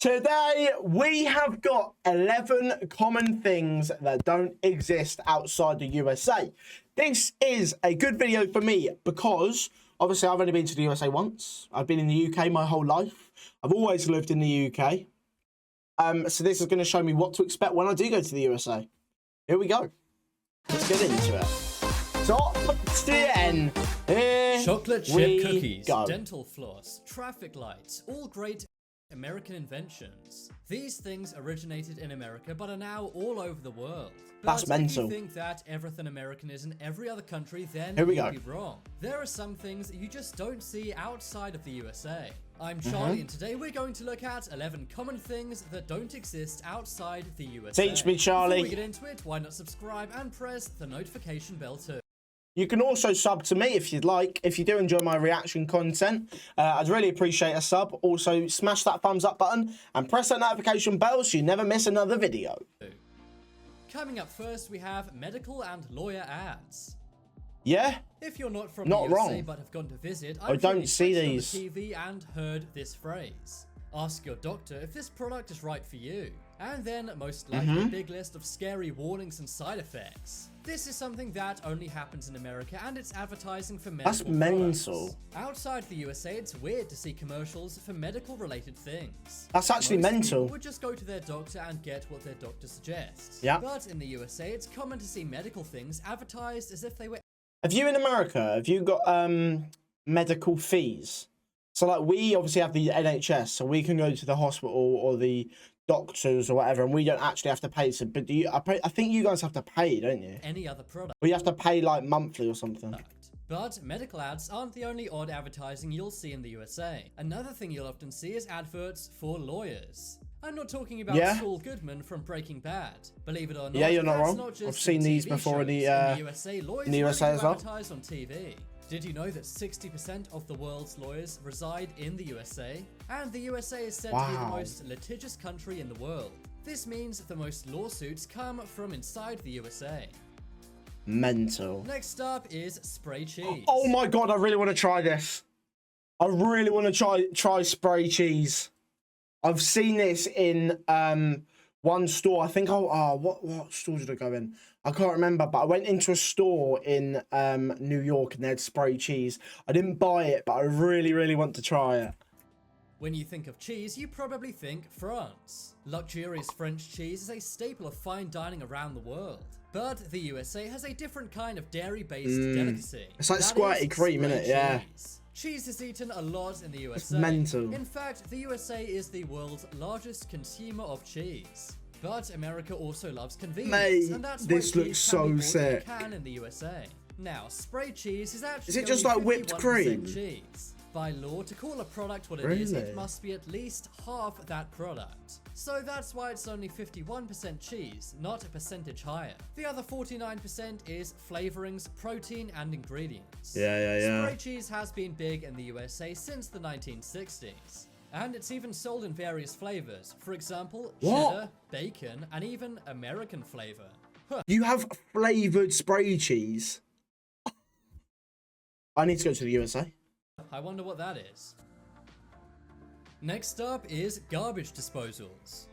Today, we have got 11 common things that don't exist outside the USA. This is a good video for me because, obviously, I've only been to the USA once. I've been in the UK my whole life. I've always lived in the UK. So this is going to show me what to expect when I do go to the USA. Here we go. Let's get into it. Top 10. Here Chocolate chip we cookies, go. dental floss, traffic lights, all great American inventions. These things originated in America but are now all over the world. But That's mental. If you think that everything American is in every other country, then Here we you'd go. be wrong. There are some things you just don't see outside of the USA. I'm Charlie, and today we're going to look at 11 common things that don't exist outside the USA. Teach me, Charlie. Before we get into it, why not subscribe and press the notification bell too? You can also sub to me if you'd like. If you do enjoy my reaction content, I'd really appreciate a sub. Also, smash that thumbs up button and press that notification bell so you never miss another video. Coming up first, we have medical and lawyer ads. Yeah? If you're not from Not the USA wrong. but have gone to visit, I don't see these. on the TV and heard this phrase. Ask your doctor if this product is right for you. And then, most likely, a big list of scary warnings and side effects. This is something that only happens in America, and it's advertising for medical That's mental. products. Outside the USA, it's weird to see commercials for medical-related things. That's actually Most mental. people would just go to their doctor and get what their doctor suggests. Yeah. But in the USA, it's common to see medical things advertised as if they were Have you in America, have you got medical fees? So like we obviously have the NHS, so we can go to the hospital or the doctors or whatever, and we don't actually have to pay. So, but do you? I think you guys have to pay, don't you? any other product. Or you have to pay like monthly or something. But medical ads aren't the only odd advertising you'll see in the USA. Another thing you'll often see is adverts for lawyers. I'm not talking about Saul Goodman from Breaking Bad. Believe it or not, Yeah, you're not that's wrong. Not just I've seen these TV before in the shows. USA, lawyers in the USA really as well. advertise on TV. Did you know that 60% of the world's lawyers reside in the USA? And the USA is said to be the most litigious country in the world. This means the most lawsuits come from inside the USA. Mental. Next up is spray cheese. Oh my god, I really want to try this. I really want to try spray cheese. I've seen this in one store. I think what store did I go in? I can't remember, but I went into a store in New York and they had spray cheese. I didn't buy it, but I really want to try it. When you think of cheese, you probably think France. Luxurious French cheese is a staple of fine dining around the world. But the USA has a different kind of dairy-based delicacy. It's like squirty cream, innit? Yeah. Cheese is eaten a lot in the USA. It's mental. In fact, the USA is the world's largest consumer of cheese. But America also loves convenience, Mate, and that's this why looks cheese so can be bought sick. as you can in the USA. Now, spray cheese is actually Is it just only like whipped 51% cream? cheese. By law, to call a product what it is, it must be at least half that product. So that's why it's only 51% cheese, not a percentage higher. The other 49% is flavorings, protein, and ingredients. Yeah. Spray cheese has been big in the USA since the 1960s. And it's even sold in various flavors. For example, cheddar, bacon, and even American flavor. You have flavored spray cheese? I need to go to the USA. I wonder what that is. Next up is garbage disposals.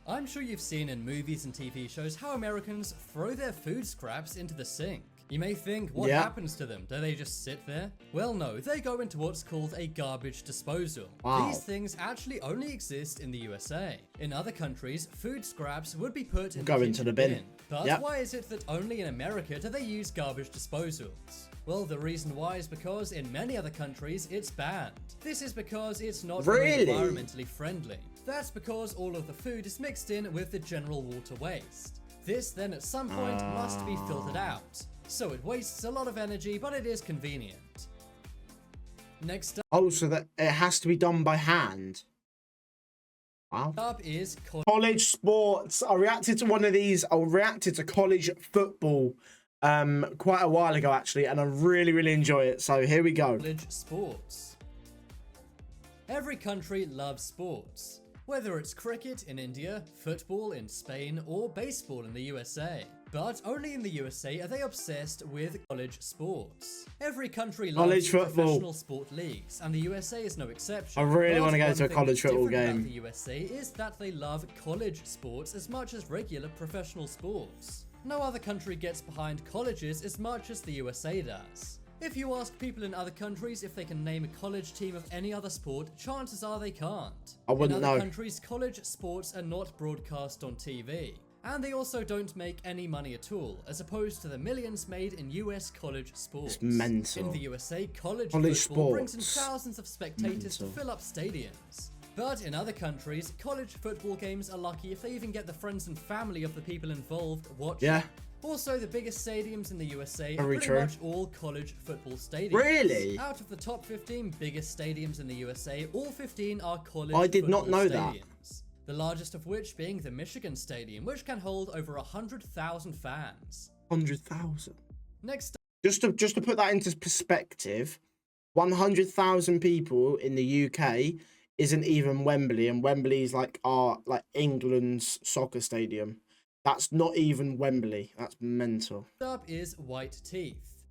I'm sure you've seen in movies and TV shows how Americans throw their food scraps into the sink. You may think, what happens to them? Do they just sit there? Well, no, they go into what's called a garbage disposal. These things actually only exist in the USA. In other countries, food scraps would be put into the bin. But why is it that only in America do they use garbage disposals? Well, the reason why is because in many other countries, it's banned. This is because it's not very environmentally friendly. That's because all of the food is mixed in with the general water waste. This then at some point must be filtered out. So it wastes a lot of energy, but it is convenient. Next so that it has to be done by hand. Wow. up is College sports. I reacted to one of these. I reacted to college football quite a while ago actually, and I really enjoy it. So here we go. college sports. Every country loves sports. whether it's cricket in India, football in Spain, or baseball in the USA. But only in the USA are they obsessed with college sports. Every country loves professional sport leagues, and the USA is no exception. I really want to go to a college football game. About the USA is that they love college sports as much as regular professional sports. No other country gets behind colleges as much as the USA does. If you ask people in other countries if they can name a college team of any other sport, chances are they can't. I wouldn't know. In other countries, college sports are not broadcast on TV. And they also don't make any money at all, as opposed to the millions made in US college sports. It's mental. In the USA, college football brings in thousands of spectators to fill up stadiums. But in other countries, college football games are lucky if they even get the friends and family of the people involved watching. Yeah. Also, the biggest stadiums in the USA are Very pretty true. much all college football stadiums. Really? Out of the top 15 biggest stadiums in the USA, all 15 are college I did not know stadiums. that. The largest of which being the Michigan Stadium, which can hold over 100,000 fans. 100,000. Next, Just to put that into perspective, 100,000 people in the UK isn't even Wembley, and Wembley's like England's soccer stadium. That's not even Wembley. That's mental. up is white teeth.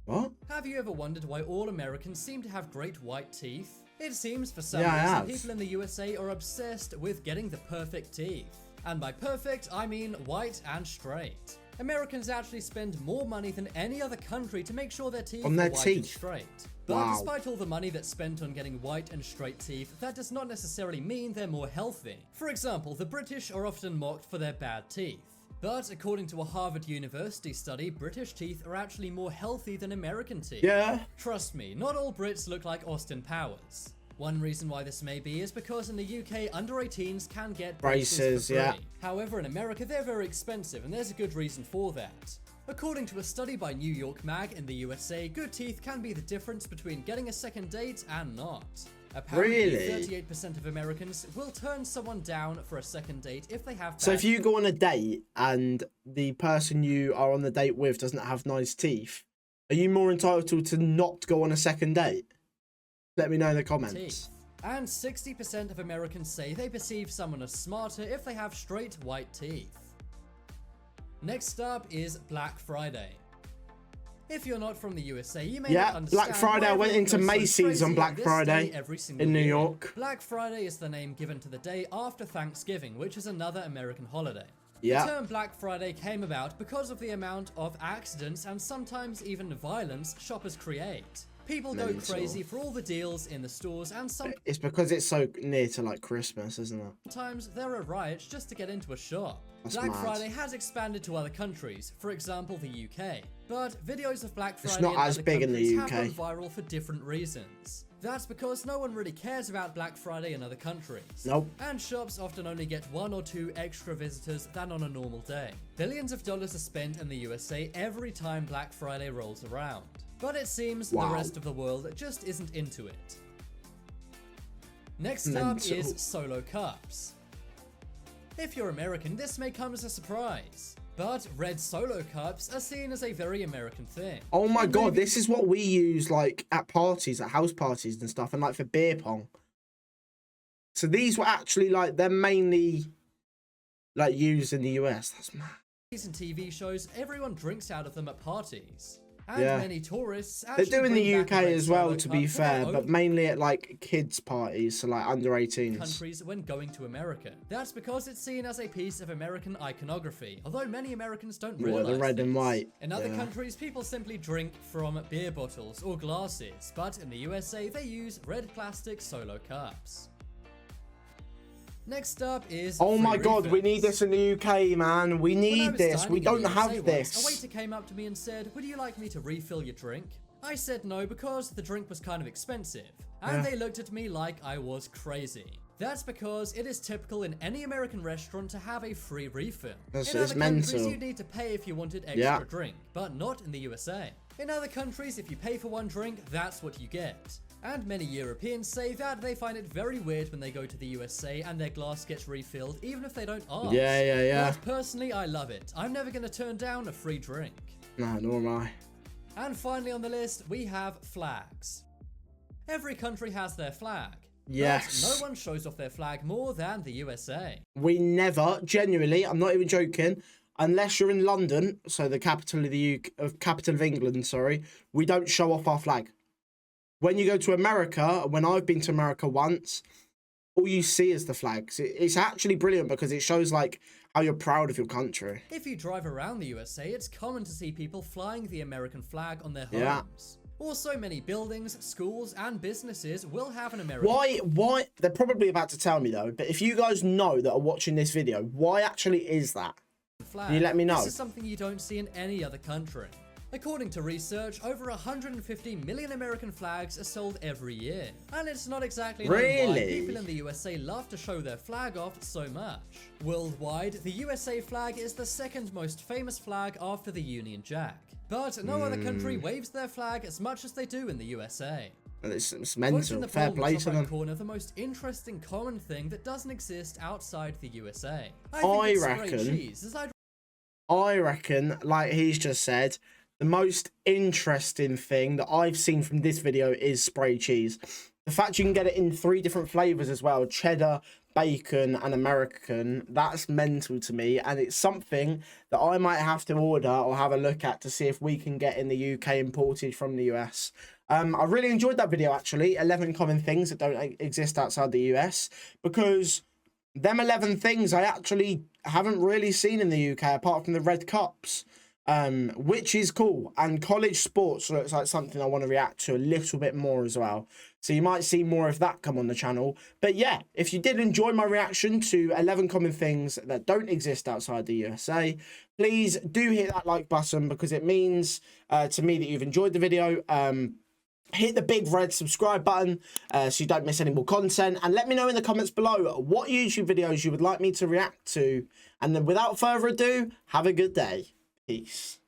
What? Have you ever wondered why all Americans seem to have great white teeth? It seems for some Yeah, reason people in the USA are obsessed with getting the perfect teeth. And by perfect, I mean white and straight. Americans actually spend more money than any other country to make sure their teeth are white and straight. But Wow. despite all the money that's spent on getting white and straight teeth, that does not necessarily mean they're more healthy. For example, the British are often mocked for their bad teeth. But according to a Harvard University study, British teeth are actually more healthy than American teeth. Yeah. Trust me, not all Brits look like Austin Powers. One reason why this may be is because in the UK, under 18s can get braces for free. Yeah. However, in America, they're very expensive, and there's a good reason for that. According to a study by New York Mag, in the USA, good teeth can be the difference between getting a second date and not. Apparently, Really? 38% of Americans will turn someone down for a second date if they have bad So if you go on a date and the person you are on the date with doesn't have nice teeth, are you more entitled to not go on a second date? Let me know in the comments. teeth. And 60% of Americans say they perceive someone as smarter if they have straight white teeth. Next up is Black Friday. If you're not from the USA, you may not understand. Black Friday. I went into Macy's on Black Friday in New York. Black Friday is the name given to the day after Thanksgiving, which is another American holiday. Yeah. The term Black Friday came about because of the amount of accidents and sometimes even violence shoppers create. People go crazy for all the deals in the stores, and It's because it's so near to like Christmas, isn't it? sometimes there are riots just to get into a shop. That's Black mad. Friday has expanded to other countries, for example the UK. But videos of Black Friday not in as other big in the countries UK. have gone viral for different reasons. That's because no one really cares about Black Friday in other countries. Nope. And shops often only get 1 or 2 extra visitors than on a normal day. Billions of dollars are spent in the USA every time Black Friday rolls around. But it seems the rest of the world just isn't into it. Next up is solo cups. If you're American, this may come as a surprise. But red solo cups are seen as a very American thing. Oh my god, this is what we use like at parties, at house parties and stuff, and like for beer pong. So these were actually like, they're mainly like used in the US. That's mad. In TV shows, everyone drinks out of them at parties. And many tourists They do in the UK as well, to be fair, but mainly at like kids' parties, so like under 18s. Countries when going to America. That's because it's seen as a piece of American iconography, although many Americans don't realize the red and white. In other countries, people simply drink from beer bottles or glasses, but in the USA, they use red plastic solo cups. Next up is oh my free god, we refills. need this in the UK, man. We When I need was this. dining We in don't the have USA this. once, a waiter came up to me and said, "Would you like me to refill your drink?" I said no because the drink was kind of expensive. And they looked at me like I was crazy. That's because it is typical in any American restaurant to have a free refill. That's In other countries, mental. you'd need to pay if you wanted extra drink, but not in the USA. In other countries, if you pay for one drink, that's what you get. And many Europeans say that they find it very weird when they go to the USA and their glass gets refilled, even if they don't ask. Yeah. But personally, I love it. I'm never going to turn down a free drink. No, nor am I. And finally on the list, we have flags. Every country has their flag. Yes. But no one shows off their flag more than the USA. We never, genuinely, I'm not even joking, unless you're in London, so the capital of the capital of England, sorry, we don't show off our flag. When you go to America, when I've been to America once, all you see is the flags. It's actually brilliant because it shows like how you're proud of your country. If you drive around the USA, it's common to see people flying the American flag on their homes. Yeah. Also, many buildings, schools, and businesses will have an American. Why? They're probably about to tell me though, but if you guys know that are watching this video, why actually is that? Flag. Can you let me know? This is something you don't see in any other country. According to research, over 150 million American flags are sold every year. And it's not exactly known why people in the USA love to show their flag off so much. Worldwide, the USA flag is the second most famous flag after the Union Jack. But no other country waves their flag as much as they do in the USA. It's mental. Fair play to them. Corner, the most interesting common thing that doesn't exist outside the USA. I reckon, like he's just said, the most interesting thing that I've seen from this video is spray cheese. The fact you can get it in 3 different flavors as well, cheddar, bacon and American, that's mental to me, and it's something that I might have to order or have a look at to see if we can get in the UK imported from the US. I really enjoyed that video actually, 11 common things that don't exist outside the US, because them 11 things I actually haven't really seen in the UK apart from the red cups. Which is cool, and college sports looks like something I want to react to a little bit more as well, so you might see more of that come on the channel. But yeah, if you did enjoy my reaction to 11 common things that don't exist outside the USA, please do hit that like button because it means to me that you've enjoyed the video. Hit the big red subscribe button so you don't miss any more content, and let me know in the comments below what YouTube videos you would like me to react to, and then without further ado, have a good day. Peace.